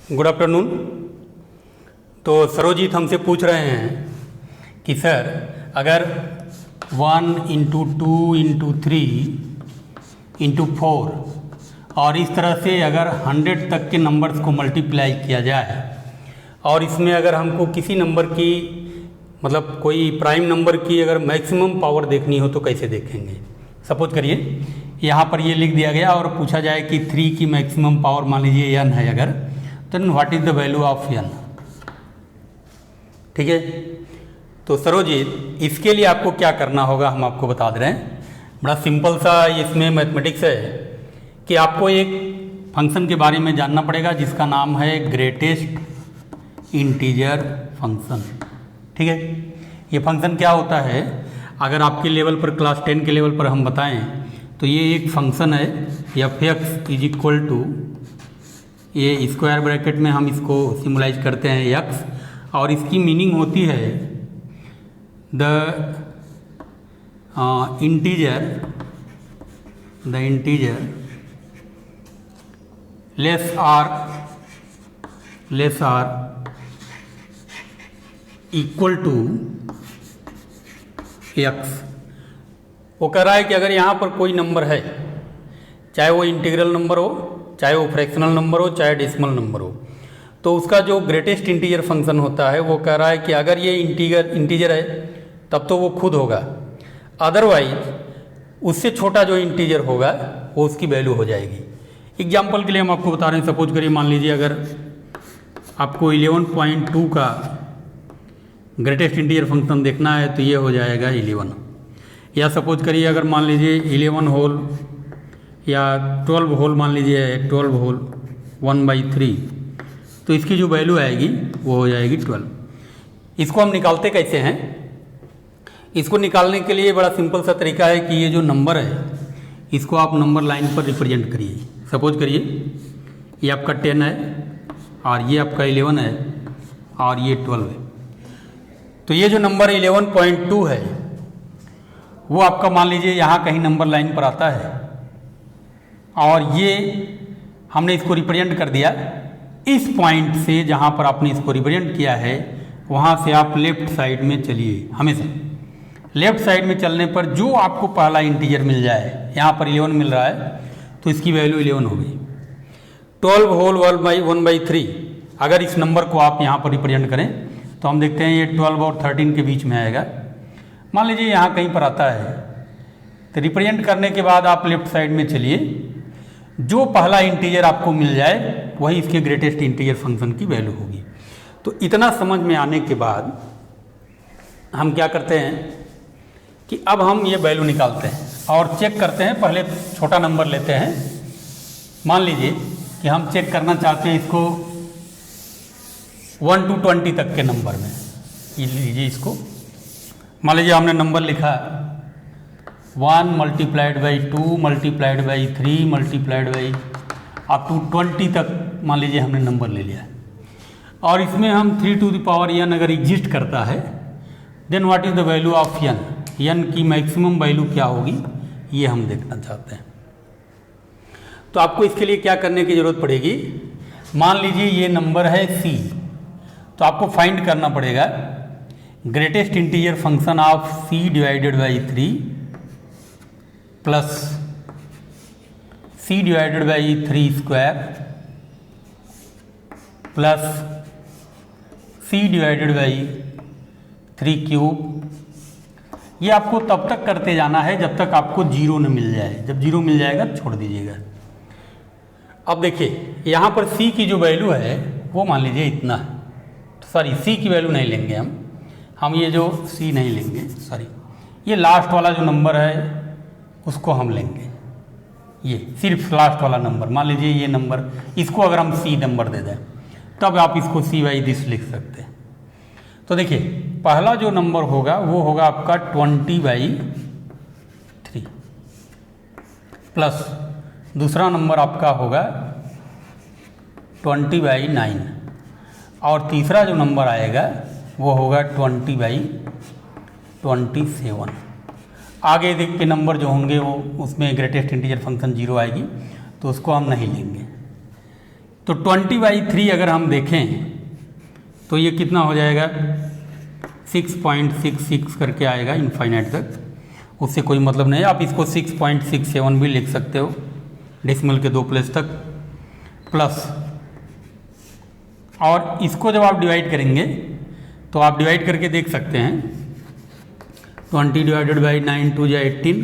Good afternoon. तो सरोजीत हमसे पूछ रहे हैं कि सर अगर 1 इंटू 2 इंटू 3 इंटू 4 और इस तरह से अगर 100 तक के नंबर्स को मल्टीप्लाई किया जाए और इसमें अगर हमको किसी नंबर की मतलब कोई प्राइम नंबर की अगर मैक्सिमम पावर देखनी हो तो कैसे देखेंगे। सपोज करिए यहाँ पर ये लिख दिया गया और पूछा जाए कि 3 की मैक्सिमम पावर मान लीजिए n है अगर, तो what is the value of n। ठीक है, तो सरोजीत इसके लिए आपको क्या करना होगा हम आपको बता दे रहे हैं। बड़ा सिंपल सा इसमें मैथमेटिक्स है कि आपको एक फंक्शन के बारे में जानना पड़ेगा जिसका नाम है ग्रेटेस्ट इंटीजर फंक्शन। ठीक है, ये फंक्शन क्या होता है, अगर आपके लेवल पर क्लास 10 के लेवल पर हम बताएं तो ये एक फंक्शन है F X is equal to, ये स्क्वायर ब्रैकेट में हम इसको सिम्बलाइज करते हैं एक्स, और इसकी मीनिंग होती है the integer less or equal to X. वो कह रहा है कि अगर यहाँ पर कोई नंबर है, चाहे वो इंटीग्रल नंबर हो, चाहे वो फ्रैक्शनल नंबर हो, चाहे डेसिमल नंबर हो, तो उसका जो ग्रेटेस्ट इंटीजर फंक्शन होता है वो कह रहा है कि अगर ये इंटीजर है तब तो वो खुद होगा, अदरवाइज उससे छोटा जो इंटीजर होगा वो उसकी वैल्यू हो जाएगी। एग्जाम्पल के लिए हम आपको बता रहे हैं, सपोज करिए मान लीजिए अगर आपको 11.2 का ग्रेटेस्ट इंटीजर फंक्शन देखना है तो ये हो जाएगा 11। या सपोज करिए अगर मान लीजिए 11 होल या 12 होल मान लीजिए 12 होल 1/3, तो इसकी जो वैल्यू आएगी वो हो जाएगी 12। इसको हम निकालते कैसे हैं, इसको निकालने के लिए बड़ा सिंपल सा तरीका है कि ये जो नंबर है इसको आप नंबर लाइन पर रिप्रेजेंट करिए। सपोज करिए ये आपका 10 है और ये आपका 11 है और ये 12 है, तो ये जो नंबर 11.2 है वो आपका मान लीजिए यहाँ कहीं नंबर लाइन पर आता है और ये हमने इसको रिप्रेजेंट कर दिया इस पॉइंट से, जहाँ पर आपने इसको रिप्रेजेंट किया है वहाँ से आप लेफ्ट साइड में चलिए। हमेशा लेफ्ट साइड में चलने पर जो आपको पहला इंटीजर मिल जाए, यहाँ पर 11 मिल रहा है तो इसकी वैल्यू 11 हो गई। 12 होल 1/3 अगर इस नंबर को आप यहाँ पर रिप्रेजेंट करें तो हम देखते हैं ये 12 और 13 के बीच में आएगा। मान लीजिए यहाँ कहीं पर आता है तो रिप्रेजेंट करने के बाद आप लेफ्ट साइड में चलिए, जो पहला इंटीजर आपको मिल जाए वही इसके ग्रेटेस्ट इंटीजर फंक्शन की वैल्यू होगी। तो इतना समझ में आने के बाद हम क्या करते हैं कि अब हम ये वैल्यू निकालते हैं और चेक करते हैं। पहले छोटा नंबर लेते हैं, मान लीजिए कि हम चेक करना चाहते हैं इसको 1 to 20 तक के नंबर में। ये लीजिए, इसको मान लीजिए हमने नंबर लिखा 1 multiplied by 2 multiplied by 3 multiplied by up to 20 तक मान लीजिए हमने नंबर ले लिया, और इसमें हम 3 to the power n अगर एग्जिस्ट करता है then what is the value of n की मैक्सिमम वैल्यू क्या होगी ये हम देखना चाहते हैं। तो आपको इसके लिए क्या करने की ज़रूरत पड़ेगी, मान लीजिए ये नंबर है c, तो आपको फाइंड करना पड़ेगा greatest integer function of c divided by 3 plus c divided by 3 square plus c divided by 3 cube. ये आपको तब तक करते जाना है जब तक आपको 0 न मिल जाए। जब 0 मिल जाएगा छोड़ दीजिएगा। अब देखिए यहाँ पर c की जो वैल्यू है वो मान लीजिए इतना है, सॉरी c की वैल्यू नहीं लेंगे हम ये जो c नहीं लेंगे, सॉरी ये लास्ट वाला जो नंबर है उसको हम लेंगे। ये सिर्फ लास्ट वाला नंबर, मान लीजिए ये नंबर, इसको अगर हम c नंबर दे दें तब आप इसको c बाई दिस लिख सकते हैं। तो देखिए पहला जो नंबर होगा वो होगा आपका 20/3 प्लस दूसरा नंबर आपका होगा 20/9 और तीसरा जो नंबर आएगा वो होगा 20/27। आगे देख के नंबर जो होंगे वो उसमें ग्रेटेस्ट इंटीजर फंक्शन 0 आएगी तो उसको हम नहीं लेंगे। तो 20/3 अगर हम देखें तो ये कितना हो जाएगा, 6.66 करके आएगा इनफाइनाइट तक, उससे कोई मतलब नहीं है। आप इसको 6.67 भी लिख सकते हो डेसिमल के 2 प्लेस तक, प्लस, और इसको जब आप डिवाइड करेंगे तो आप डिवाइड करके देख सकते हैं, 20 डिवाइडेड बाई 9 2 या 18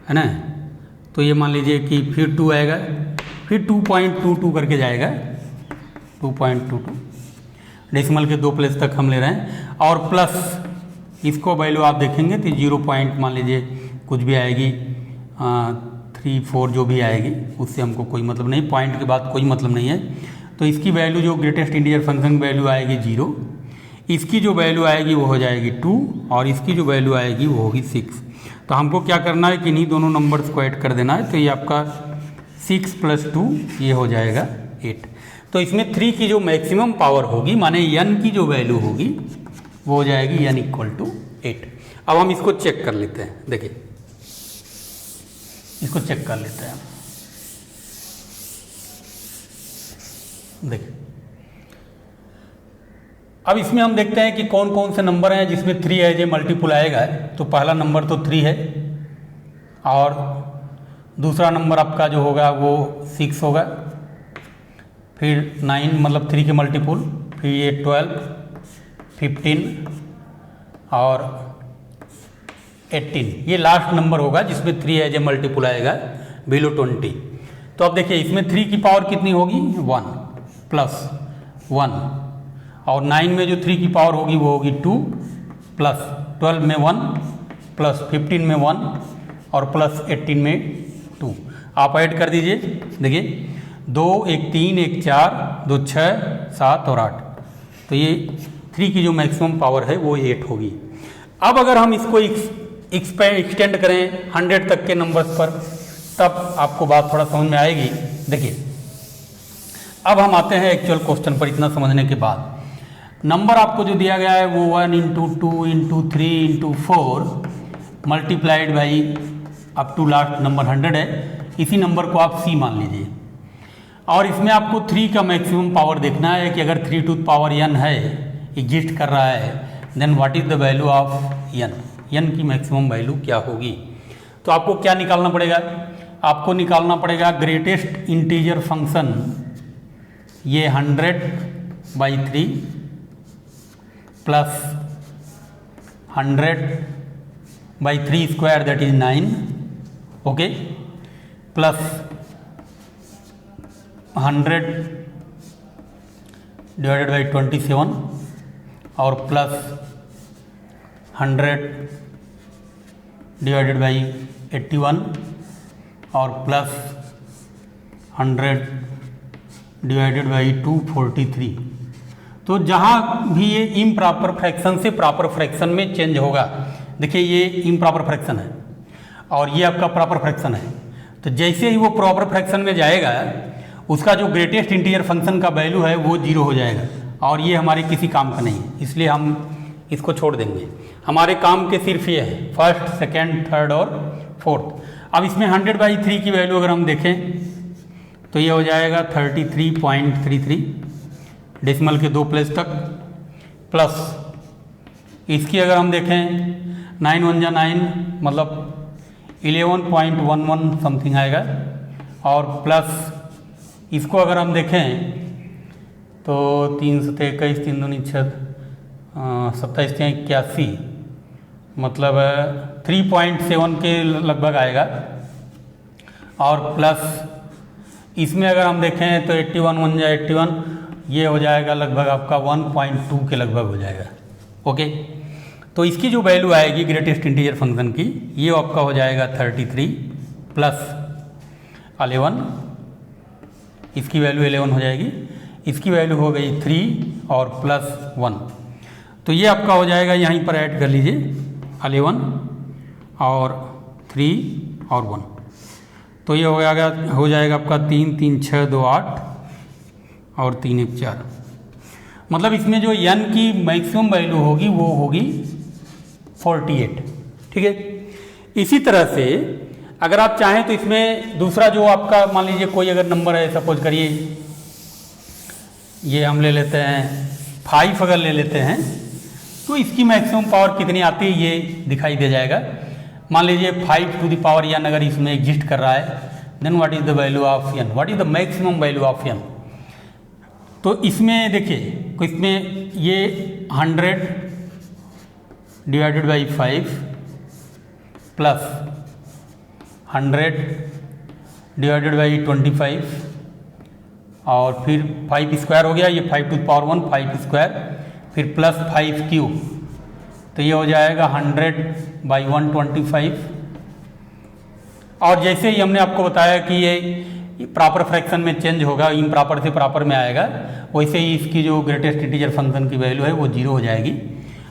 है ना, तो ये मान लीजिए कि फिर 2 आएगा, फिर 2.22 करके जाएगा, 2.22 डेसिमल के 2 प्लेस तक हम ले रहे हैं, और प्लस इसको वैल्यू आप देखेंगे तो 0 पॉइंट मान लीजिए कुछ भी आएगी, 3 4 जो भी आएगी उससे हमको कोई मतलब नहीं, पॉइंट के बाद कोई मतलब नहीं है। तो इसकी वैल्यू जो ग्रेटेस्ट इंटीजर फंक्शन की वैल्यू आएगी 0, इसकी जो वैल्यू आएगी वो हो जाएगी 2, और इसकी जो वैल्यू आएगी वो होगी 6। तो हमको क्या करना है कि इन्हीं दोनों नंबर्स को ऐड कर देना है, तो ये आपका 6 + 2 ये हो जाएगा 8। तो इसमें 3 की जो मैक्सिमम पावर होगी, माने n की जो वैल्यू होगी वो हो जाएगी n = 8। अब हम इसको चेक कर लेते हैं, देखिए इसको चेक कर लेते हैं, देखिए अब इसमें हम देखते हैं कि कौन कौन से नंबर हैं जिसमें 3 एज ए मल्टीपुल आएगा। तो पहला नंबर तो 3 है, और दूसरा नंबर आपका जो होगा वो 6 होगा, फिर 9 मतलब 3 के मल्टीपुल, फिर ये 12 15 और 18, ये लास्ट नंबर होगा जिसमें 3 एज ए मल्टीपुल आएगा बिलो 20। तो अब देखिए इसमें 3 की पावर कितनी होगी, 1 + 1, और 9 में जो 3 की पावर होगी वो होगी 2, प्लस 12 में 1, प्लस 15 में 1, और प्लस 18 में 2। आप ऐड कर दीजिए, देखिए 2 1 3 1 4 2 6 7 और 8, तो ये 3 की जो मैक्सिमम पावर है वो 8 होगी। अब अगर हम इसको एक्सटेंड करें 100 तक के नंबर्स पर, तब आपको बात थोड़ा समझ में आएगी। देखिए अब हम आते हैं एक्चुअल क्वेश्चन पर। इतना समझने के बाद नंबर आपको जो दिया गया है वो 1 × 2 × 3 × 4 multiplied by up to last number 100 है। इसी नंबर को आप c मान लीजिए, और इसमें आपको 3 का मैक्सिमम पावर देखना है कि अगर 3 टू द पावर n है, एग्जिस्ट कर रहा है, then what is the value of n, n की मैक्सिमम वैल्यू क्या होगी। तो आपको क्या निकालना पड़ेगा, आपको निकालना पड़ेगा ग्रेटेस्ट इंटीजर फंक्शन, ये 100/3 plus 100/3² that is 9, okay, plus 100/27 और प्लस 100/81 और प्लस 100/243। तो जहाँ भी ये इम्प्रॉपर फ्रैक्शन से प्रॉपर फ्रैक्शन में चेंज होगा, देखिए ये इम्प्रॉपर फ्रैक्शन है और ये आपका प्रॉपर फ्रैक्शन है, तो जैसे ही वो प्रॉपर फ्रैक्शन में जाएगा उसका जो ग्रेटेस्ट इंटीजर फंक्शन का वैल्यू है वो 0 हो जाएगा, और ये हमारे किसी काम का नहीं है, इसलिए हम इसको छोड़ देंगे। हमारे काम के सिर्फ ये है फर्स्ट, सेकेंड, थर्ड और फोर्थ। अब इसमें 100/3 की वैल्यू अगर हम देखें तो ये हो जाएगा 33.33 डेसिमल के 2 प्लेस तक, प्लस इसकी अगर हम देखें 9 1 जा 9 मतलब 11.11 समथिंग आएगा, और प्लस इसको अगर हम देखें तो 3 7 21 3 2 6 27 81 मतलब 3.7 के लगभग आएगा, और प्लस इसमें अगर हम देखें तो 81 1 जा 81 ये हो जाएगा लगभग आपका 1.2 के लगभग हो जाएगा, ओके। तो इसकी जो वैल्यू आएगी ग्रेटेस्ट इंटीजर फंक्शन की, ये आपका हो जाएगा 33 प्लस 11, इसकी वैल्यू 11 हो जाएगी, इसकी वैल्यू हो गई 3 और प्लस 1, तो ये आपका हो जाएगा, यहीं पर ऐड कर लीजिए 11 और 3 और 1, तो ये हो जाएगा आपका 3 3 6 2 8 और 3 1 4। मतलब इसमें जो n की मैक्सिमम वैल्यू होगी वो होगी 48, ठीक है। इसी तरह से अगर आप चाहें तो इसमें दूसरा जो आपका मान लीजिए कोई अगर नंबर है, सपोज करिए ये हम ले लेते हैं 5 अगर ले लेते हैं तो इसकी मैक्सिमम पावर कितनी आती है ये दिखाई दे जाएगा। मान लीजिए 5 टू द पावर n अगर इसमें एग्जिस्ट कर रहा है, then what is the value of n, what is the maximum value of n। तो इसमें देखिए, तो इसमें ये 100 divided by 5 plus 100 divided by 25 और फिर 5 स्क्वायर हो गया, ये 5 टू द पावर 1 5 स्क्वायर, फिर प्लस 5 क्यूब, तो ये हो जाएगा 100 बाई 125। और जैसे ही हमने आपको बताया कि ये प्रॉपर फ्रैक्शन में चेंज होगा, इम्प्रॉपर से प्रॉपर में आएगा, वैसे ही इसकी जो ग्रेटेस्ट इंटीजर फंक्शन की वैल्यू है वो 0 हो जाएगी।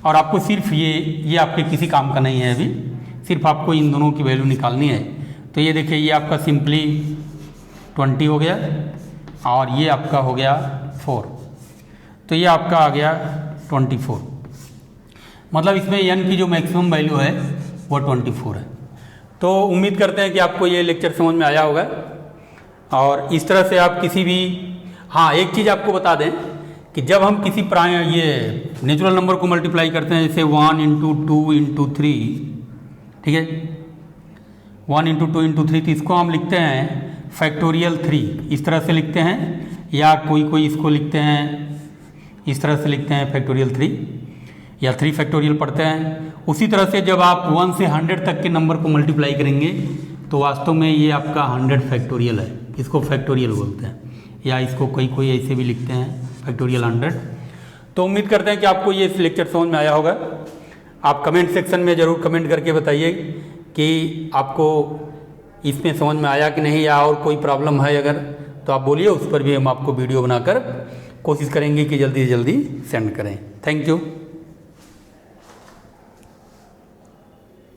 और आपको सिर्फ ये आपके किसी काम का नहीं है, अभी सिर्फ आपको इन दोनों की वैल्यू निकालनी है। तो ये देखिए, ये आपका सिंपली 20 हो गया और ये आपका हो गया 4, तो ये आपका आ गया 24। मतलब इसमें n की जो मैक्सिमम वैल्यू है वो 24 है। तो उम्मीद करते हैं कि आपको ये लेक्चर समझ में आया होगा। और इस तरह से आप किसी भी, हाँ एक चीज़ आपको बता दें कि जब हम किसी ये नेचुरल नंबर को मल्टीप्लाई करते हैं, जैसे 1 इंटू 2 इंटू 3, ठीक है, 1 इंटू 2 इंटू 3, तो इसको हम लिखते हैं फैक्टोरियल 3, इस तरह से लिखते हैं, या कोई इसको लिखते हैं इस तरह से लिखते हैं फैक्टोरियल 3, या 3 फैक्टोरियल पढ़ते हैं। उसी तरह से जब आप 1 से 100 तक के नंबर को मल्टीप्लाई करेंगे तो वास्तव में ये आपका 100 फैक्टोरियल है, इसको फैक्टोरियल बोलते हैं, या इसको कोई ऐसे भी लिखते हैं फैक्टोरियल 100। तो उम्मीद करते हैं कि आपको ये लेक्चर समझ में आया होगा। आप कमेंट सेक्शन में ज़रूर कमेंट करके बताइए कि आपको इसमें समझ में आया कि नहीं, या और कोई प्रॉब्लम है अगर तो आप बोलिए, उस पर भी हम आपको वीडियो बनाकर कोशिश करेंगे कि जल्दी से जल्दी सेंड करें। Thank you.